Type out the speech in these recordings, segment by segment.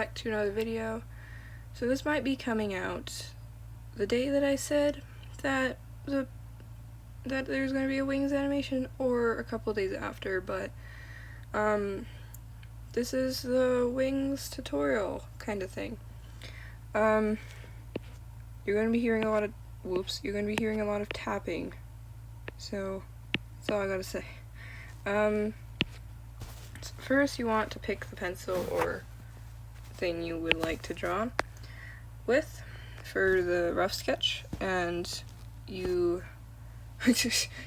Back to another video. So this might be coming out the day that I said that there's gonna be a wings animation, or a couple days after, but this is the wings tutorial kind of thing. You're gonna be hearing a lot of tapping, so that's all I gotta say. First you want to pick the pencil or thing you would like to draw with for the rough sketch, and you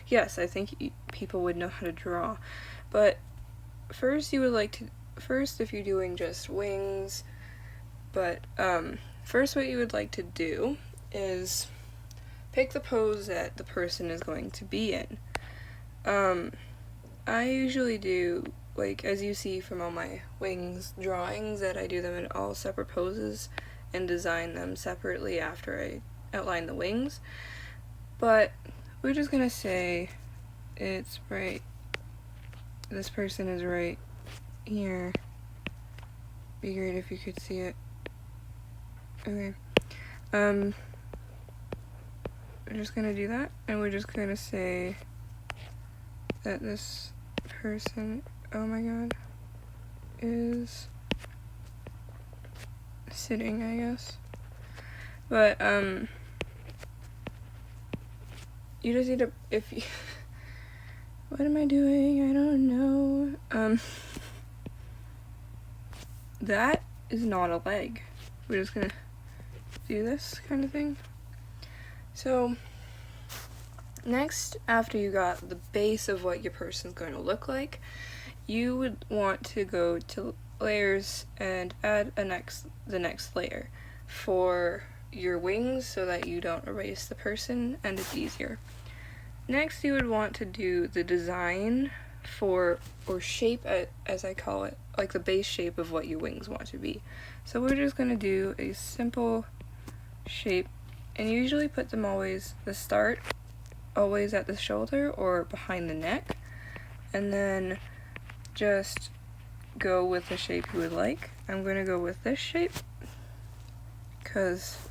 yes, I think people would know how to draw, but first if you're doing just wings, but first what you would like to do is pick the pose that the person is going to be in. I usually do, like, as you see from all my wings drawings, that I do them in all separate poses and design them separately after I outline the wings. But we're just gonna say it's right, this person is right here. Be great if you could see it. Okay. We're just gonna do that, and we're just gonna say that this person, oh my god, is sitting, I guess. But you just need to, what am I doing? I don't know. That is not a leg. We're just gonna do this kind of thing. So next, after you got the base of what your person's going to look like, you would want to go to layers and add the next layer for your wings so that you don't erase the person and it's easier. Next, you would want to do the design for, or shape, as I call it, like the base shape of what your wings want to be. So we're just going to do a simple shape, and you usually put them always at the shoulder or behind the neck, and then just go with the shape you would like. I'm going to go with this shape because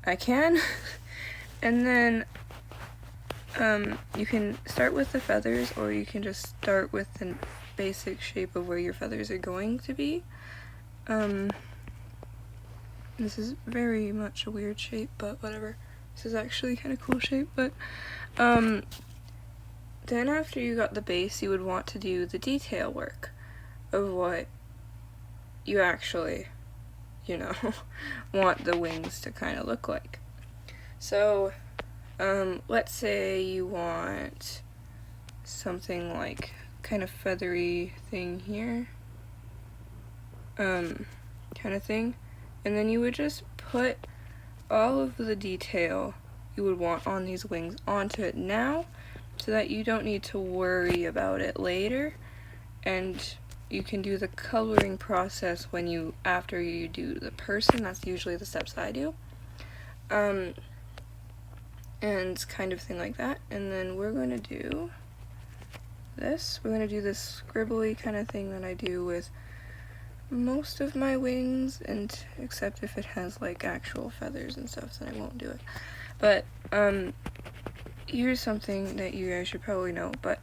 I can. And then you can start with the feathers, or you can just start with the basic shape of where your feathers are going to be. This is very much a weird shape, but whatever. This is actually kind of cool shape, but then after you got the base, you would want to do the detail work of what you actually, want the wings to kind of look like. So let's say you want something like kind of feathery thing here, kind of thing, and then you would just put all of the detail you would want on these wings onto it now, so that you don't need to worry about it later, and you can do the coloring process after you do the person. That's usually the steps I do, and kind of thing like that. And then we're going to do this. We're going to do this scribbly kind of thing that I do with most of my wings, and except if it has like actual feathers and stuff, then I won't do it. But here's something that you guys should probably know, but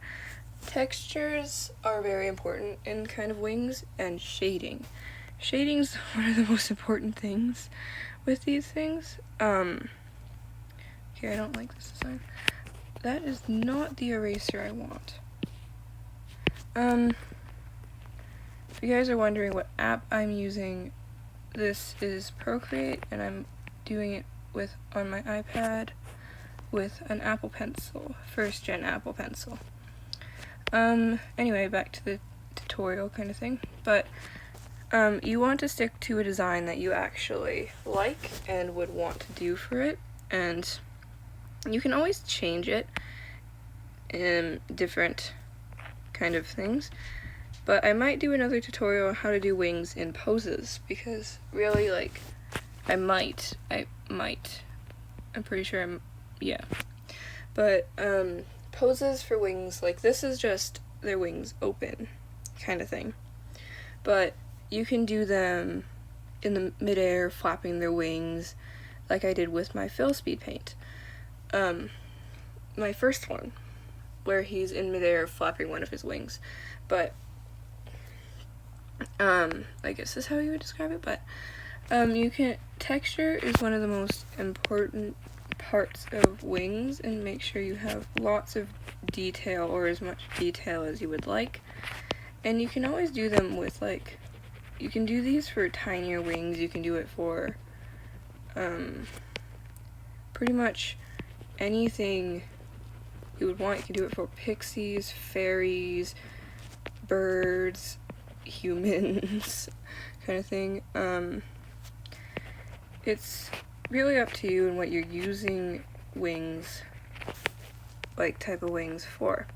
textures are very important in kind of wings, and shading. Shading's one of the most important things with these things. Okay, I don't like this design. That is not the eraser I want. If you guys are wondering what app I'm using, this is Procreate, and I'm doing it on my iPad with an Apple Pencil, 1st gen Apple Pencil. Anyway, back to the tutorial kind of thing, but you want to stick to a design that you actually like and would want to do for it, and you can always change it in different kind of things. But I might do another tutorial on how to do wings in poses, because really, like, I'm pretty sure yeah. But, poses for wings, like, this is just their wings open kind of thing. But you can do them in the midair, flapping their wings, like I did with my fill speed paint. My first one, where he's in midair flapping one of his wings. But I guess that's how you would describe it. But texture is one of the most important parts of wings, and make sure you have lots of detail, or as much detail as you would like. And you can always do them with, like, you can do these for tinier wings, you can do it for pretty much anything you would want. You can do it for pixies, fairies, birds, humans, kind of thing. It's really up to you and what you're using wings, like type of wings for.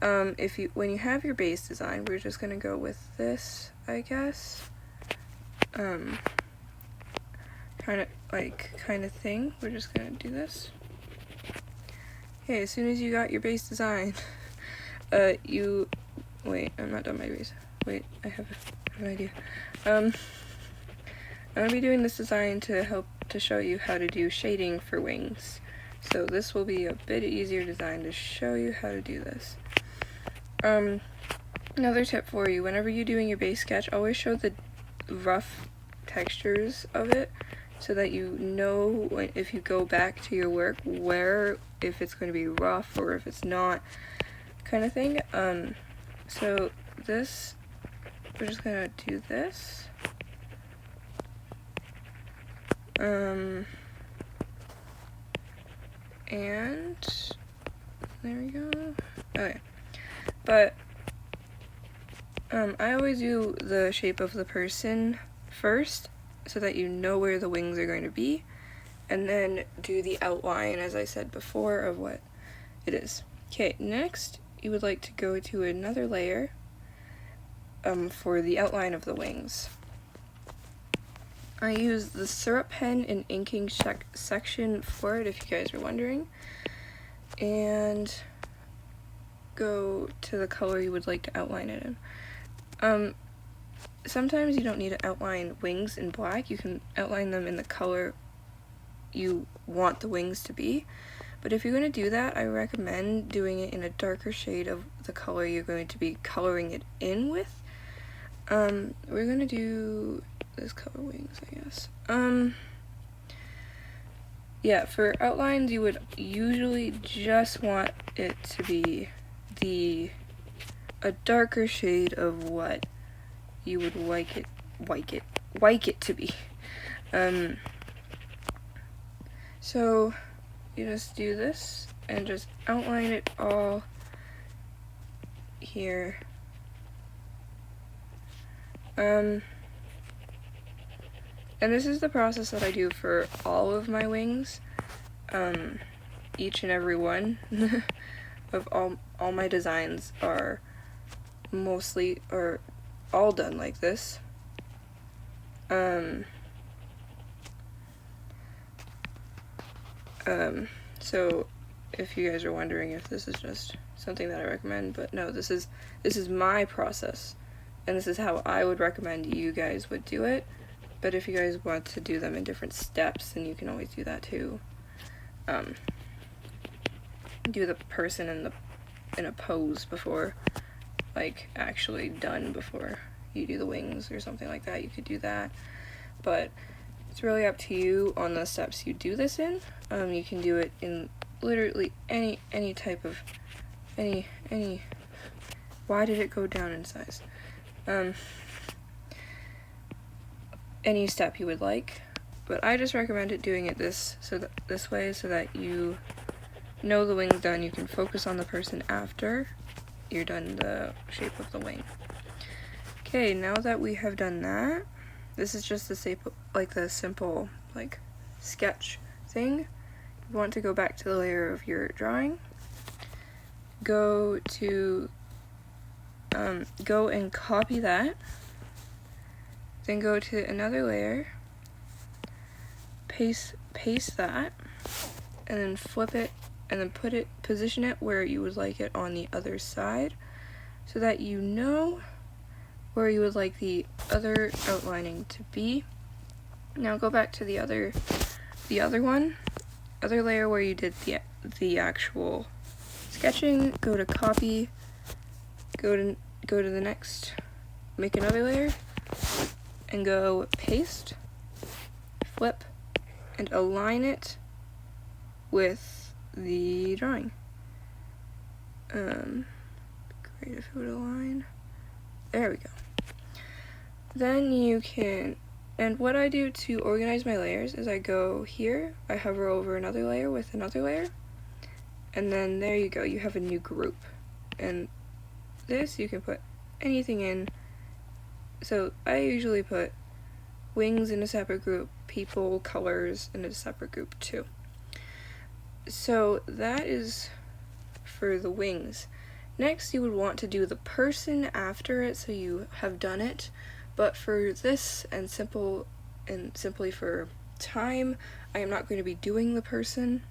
When you have your base design, we're just gonna go with this, I guess. Kind of thing. We're just gonna do this. Okay, as soon as you got your base design, wait, I'm not done my base. Wait, I have an idea. I'm gonna be doing this design to show you how to do shading for wings. So this will be a bit easier design to show you how to do this. Another tip for you, whenever you're doing your base sketch, always show the rough textures of it, so that you know if you go back to your work if it's going to be rough or if it's not, kind of thing. So this, we're just gonna do this. And there we go. Okay, but I always do the shape of the person first, so that you know where the wings are going to be, and then do the outline, as I said before, of what it is. Okay, next you would like to go to another layer for the outline of the wings. I use the syrup pen and inking section for it, if you guys are wondering, and go to the color you would like to outline it in. Sometimes you don't need to outline wings in black. You can outline them in the color you want the wings to be. But if you're going to do that, I recommend doing it in a darker shade of the color you're going to be coloring it in with. We're going to do this color wings, I guess. Yeah, for outlines, you would usually just want it to be a darker shade of what you would like it to be. So you just do this and just outline it all here. And this is the process that I do for all of my wings. Each and every one of all my designs are all done like this. So if you guys are wondering if this is just something that I recommend, but no, this is my process, and this is how I would recommend you guys would do it. But if you guys want to do them in different steps, then you can always do that too. Do the person in a pose before, like, actually done before you do the wings or something like that. You could do that, but it's really up to you on the steps you do this in. You can do it in literally any type of any. Why did it go down in size? Any step you would like, but I just recommended doing it this way so that you know the wing's done. You can focus on the person after you're done the shape of the wing. Okay, now that we have done that, this is just the simple sketch thing. You want to go back to the layer of your drawing. Go and copy that. Then go to another layer, paste that, and then flip it, and then position it where you would like it on the other side, so that you know where you would like the other outlining to be. Now go back to the other layer where you did the actual sketching. Go to copy, go to the next, make another layer, and go paste, flip, and align it with the drawing. Great if it would align. There we go. Then you can, and what I do to organize my layers is I go here, I hover over another layer with another layer, and then there you go, you have a new group. And this you can put anything in. So I usually put wings in a separate group, people, colors in a separate group too. So that is for the wings. Next you would want to do the person after it, so you have done it. But for this and simply for time, I am not going to be doing the person.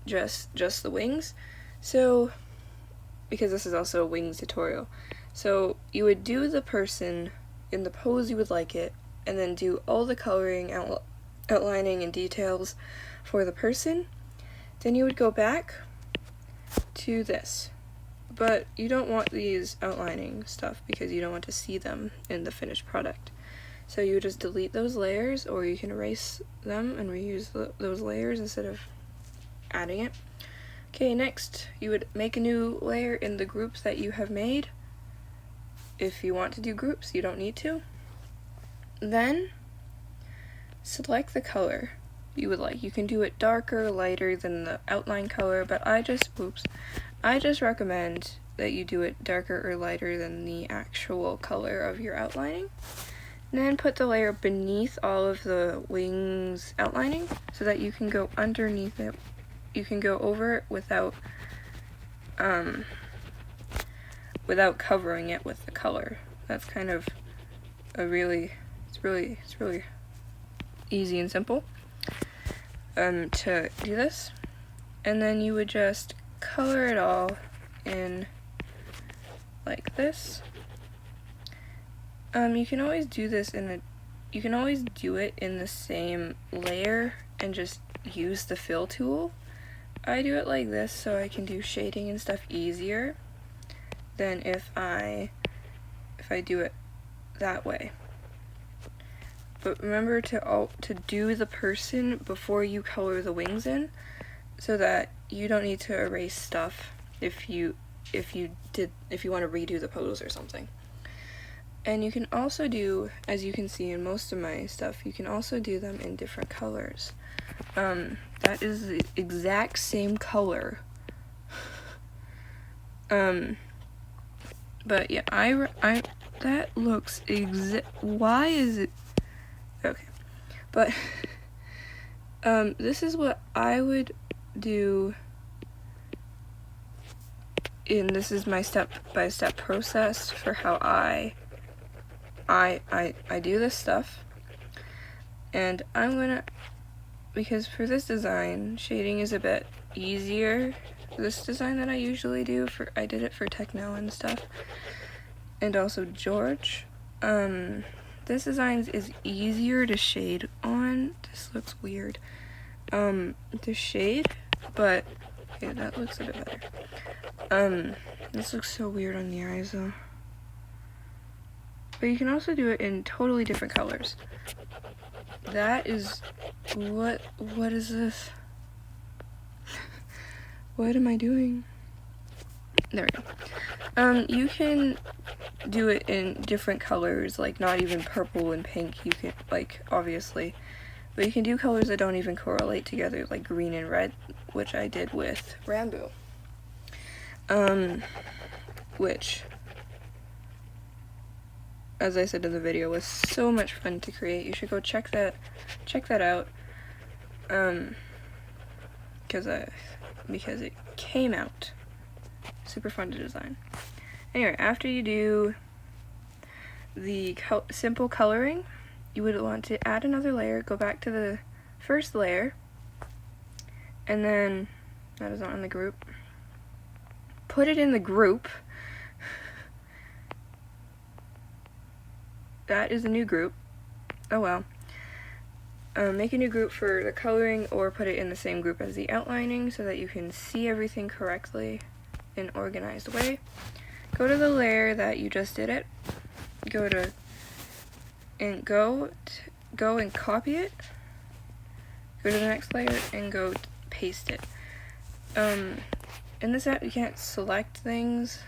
Just the wings. So because this is also a wings tutorial. So you would do the person in the pose you would like it, and then do all the coloring, outlining, and details for the person. Then you would go back to this. But you don't want these outlining stuff because you don't want to see them in the finished product. So you just delete those layers, or you can erase them and reuse those layers instead of adding it. Okay, next you would make a new layer in the groups that you have made. If you want to do groups, you don't need to. Then select the color you would like. You can do it darker, lighter than the outline color, but I just recommend that you do it darker or lighter than the actual color of your outlining. And then put the layer beneath all of the wings outlining so that you can go underneath it. You can go over it without covering it with the color. That's kind of it's really easy and simple to do this. And then you would just color it all in like this. You can always do this you can always do it in the same layer and just use the fill tool. I do it like this so I can do shading and stuff easier than if I do it that way. But remember to do the person before you color the wings in, so that you don't need to erase stuff if you want to redo the pose or something. And you can also do, as you can see in most of my stuff, you can also do them in different colors. That is the exact same color. But yeah, that looks why is it okay? But this is what I would do, and this is my step-by-step process for how I do this stuff. And I'm gonna, because for this design, shading is a bit easier. This design that I usually do, I did it for Techno and stuff, and also George. This design is easier to shade on. This looks weird. To shade, but okay, that looks a bit better. This looks so weird on the eyes though. But you can also do it in totally different colors. That is what is this? What am I doing? There we go. You can do it in different colors, like not even purple and pink. You can, like, obviously, but you can do colors that don't even correlate together, like green and red, which I did with Rambo. Which, as I said in the video, was so much fun to create. You should go check that out. Because it came out super fun to design. Anyway, after you do the simple coloring, you would want to add another layer, go back to the first layer, and then, that is not in the group, put it in the group, that is a new group. Oh well. Make a new group for the coloring or put it in the same group as the outlining so that you can see everything correctly in an organized way. Go to the layer that you just did it. Go and copy it. Go to the next layer and go paste it. In this app you can't select things,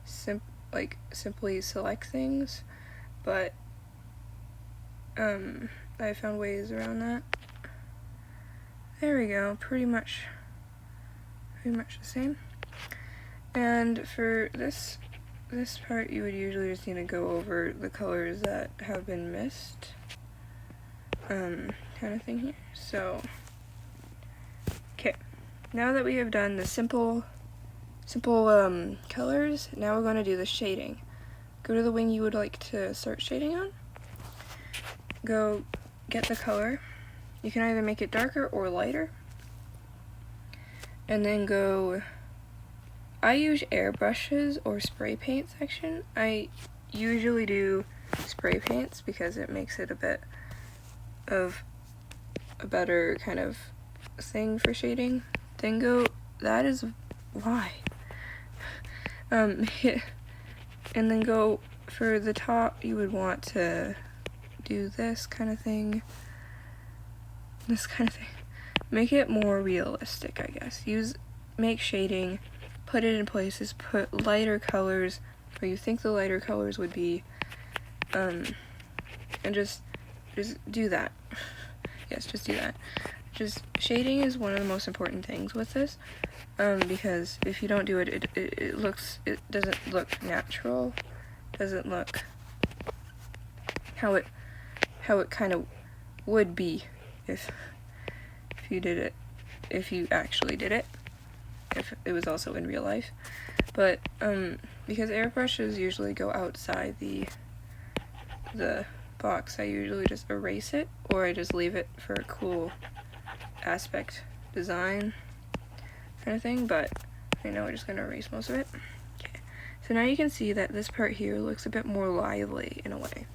simply select things, but I found ways around that. There we go, pretty much the same. And for this part, you would usually just need to go over the colors that have been missed, kind of thing here. So, okay, now that we have done the simple colors, now we're going to do the shading. Go to the wing you would like to start shading on. Go get the color. You can either make it darker or lighter. And then I use airbrushes or spray paint section. I usually do spray paints because it makes it a bit of a better kind of thing for shading. Then that is why. And then go for the top, you would want to do this kind of thing. Make it more realistic, I guess. Make shading, put it in places, put lighter colors where you think the lighter colors would be, and just do that. Yes, just do that. Shading is one of the most important things with this, because if you don't do it, it doesn't look natural, doesn't look how it kind of would be if you actually did it, if it was also in real life. But because airbrushes usually go outside the box, I usually just erase it, or I just leave it for a cool aspect design kind of thing. But right now we're just gonna erase most of it. Okay, so now you can see that this part here looks a bit more lively in a way,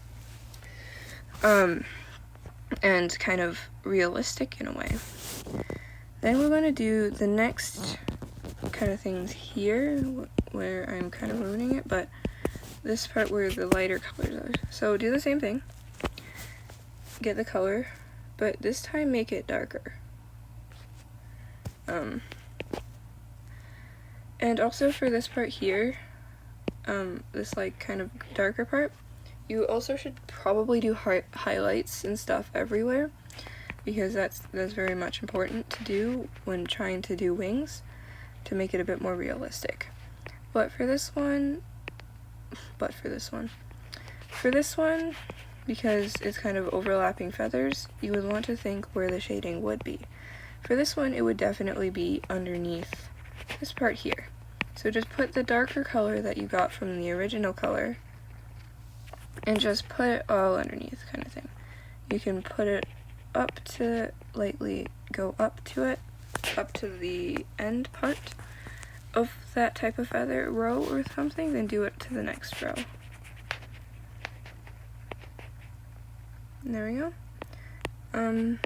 and kind of realistic in a way. Then we're going to do the next kind of things here, where I'm kind of ruining it, but this part where the lighter colors are. So do the same thing. Get the color, but this time make it darker. And also for this part here, this like kind of darker part, you also should probably do highlights and stuff everywhere, because that's very much important to do when trying to do wings, to make it a bit more realistic. For this one, because it's kind of overlapping feathers, you would want to think where the shading would be. For this one, it would definitely be underneath this part here. So just put the darker color that you got from the original color and just put it all underneath, kind of thing. You can put it up to lightly go up to the end part of that type of feather row or something, then do it to the next row. And there we go. Then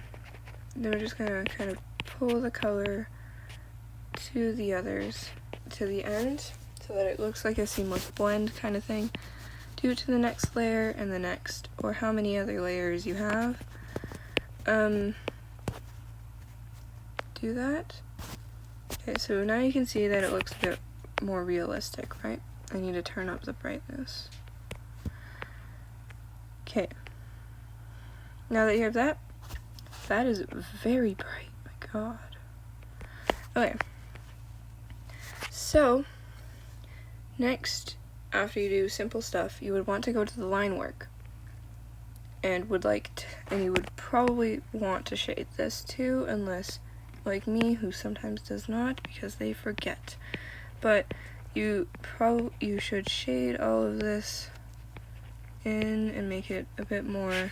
we're just gonna kind of pull the color to the others, to the end, so that it looks like a seamless blend kind of thing. Do it to the next layer and the next, or how many other layers you have. Do that. Okay, so now you can see that it looks a bit more realistic, right? I need to turn up the brightness. Okay. Now that you have that is very bright, my god. Okay. So, next, after you do simple stuff, you would want to go to the line work. And you would probably want to shade this too, unless, like me, who sometimes does not because they forget. But you should shade all of this in and make it a bit more.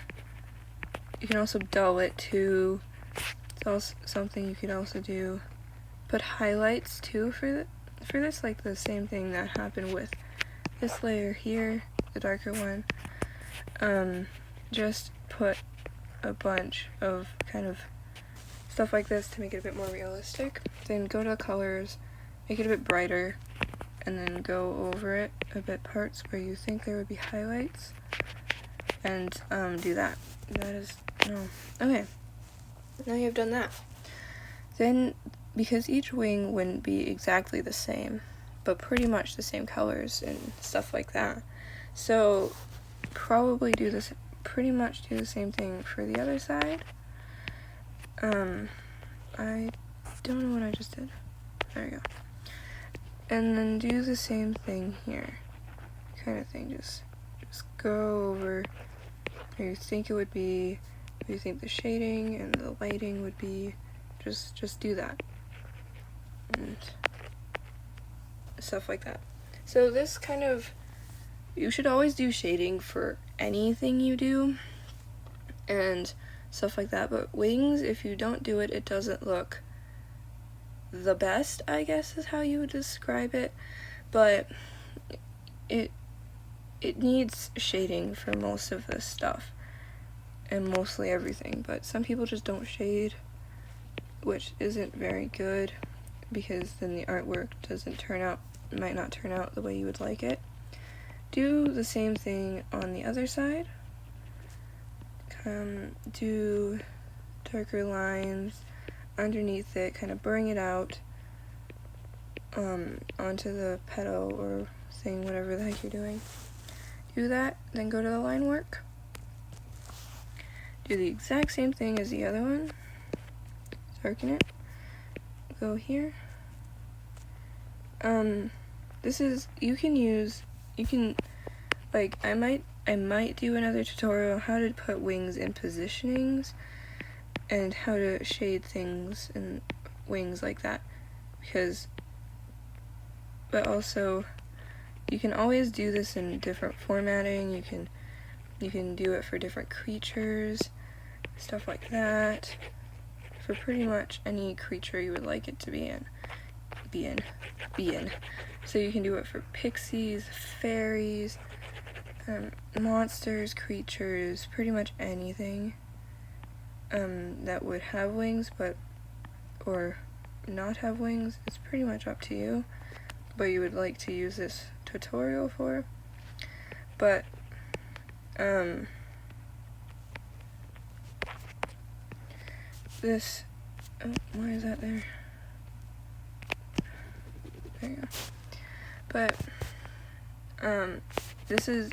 You can also dull it too. It's also something you could also do. Put highlights too for this, like the same thing that happened with this layer here, the darker one. just put a bunch of kind of stuff like this to make it a bit more realistic. Then go to the colors, make it a bit brighter, and then go over it a bit parts where you think there would be highlights, and do that. Okay. Now you've done that. Then, because each wing wouldn't be exactly the same, but pretty much the same colors and stuff like that, so probably pretty much do the same thing for the other side. I don't know what I just did. There we go. And then do the same thing here, kind of thing. Just go over where you think it would be, where you think the shading and the lighting would be. Just do that, and stuff like that. So this kind of, you should always do shading for anything you do, and stuff like that, but wings, if you don't do it, it doesn't look the best, I guess is how you would describe it, but it needs shading for most of this stuff, and mostly everything, but some people just don't shade, which isn't very good, because then the artwork might not turn out the way you would like it. Do the same thing on the other side. Do darker lines underneath it, kind of bring it out onto the petal or thing, whatever the heck you're doing. Do that, then go to the line work. Do the exact same thing as the other one. Darken it. Go here. I might do another tutorial on how to put wings in positionings and how to shade things and wings like that, but also you can always do this in different formatting. You can do it for different creatures, stuff like that, for pretty much any creature you would like it to be in. So you can do it for pixies, fairies, monsters, creatures, pretty much anything that would have wings or not have wings. It's pretty much up to you, but you would like to use this tutorial for. But this, why is that there? There you go. But this is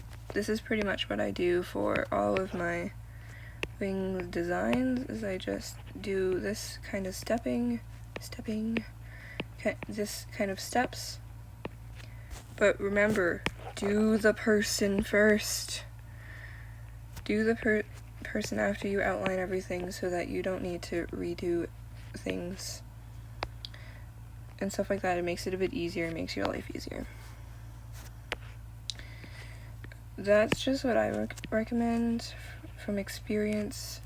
pretty much what I do for all of my wing designs, is I just do this kind of this kind of steps. But remember, do the person first. Do the person after you outline everything, so that you don't need to redo things and stuff like that. It makes it a bit easier, it makes your life easier. That's just what I recommend from experience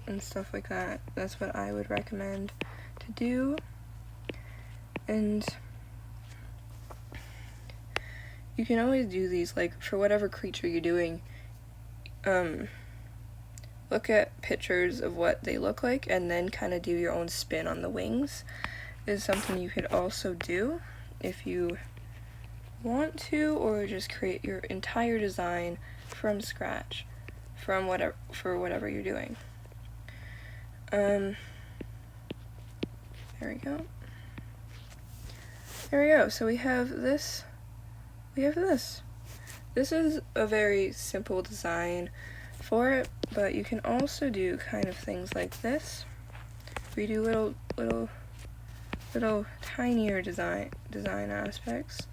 and stuff like that. That's what I would recommend to do. And you can always do these, like, for whatever creature you're doing, look at pictures of what they look like and then kind of do your own spin on the wings. Is something you could also do if you want to, or just create your entire design from scratch for whatever you're doing. There we go. So we have this. This is a very simple design for it, but you can also do kind of things like this. We do little tinier design aspects,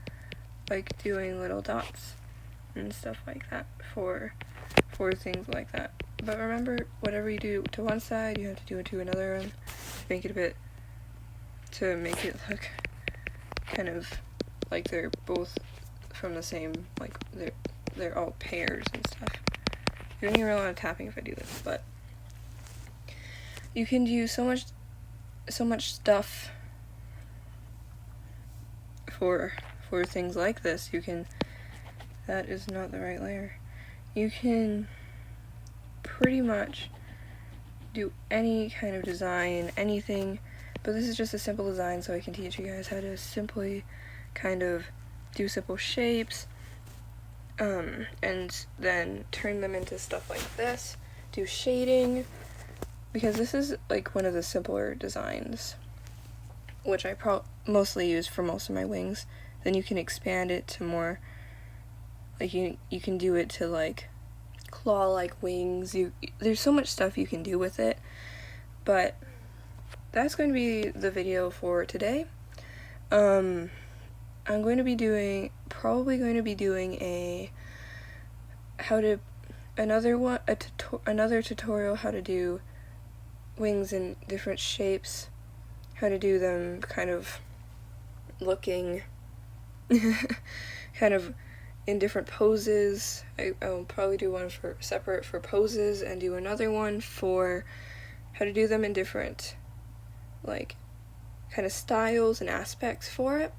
like doing little dots and stuff like that for things like that. But remember, whatever you do to one side, you have to do it to another one to make it look kind of like they're both from the same, like they're all pairs and stuff. You don't need a lot of tapping if I do this, but you can do so much stuff for things like this. That is not the right layer. you can pretty much do any kind of design, anything, but this is just a simple design so I can teach you guys how to simply kind of do simple shapes, and then turn them into stuff like this, do shading, because this is like one of the simpler designs, which I mostly use for most of my wings. Then you can expand it to more, like you can do it to like claw-like wings. There's so much stuff you can do with it, but that's going to be the video for today. I'm going to be doing, probably going to be doing another tutorial how to do wings in different shapes, how to do them kind of looking kind of in different poses. I'll probably do one separate for poses and do another one for how to do them in different like kind of styles and aspects for it.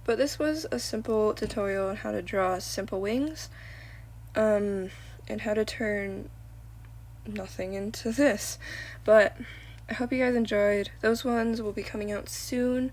But this was a simple tutorial on how to draw simple wings, and how to turn nothing into this. But I hope you guys enjoyed. Those ones will be coming out soon.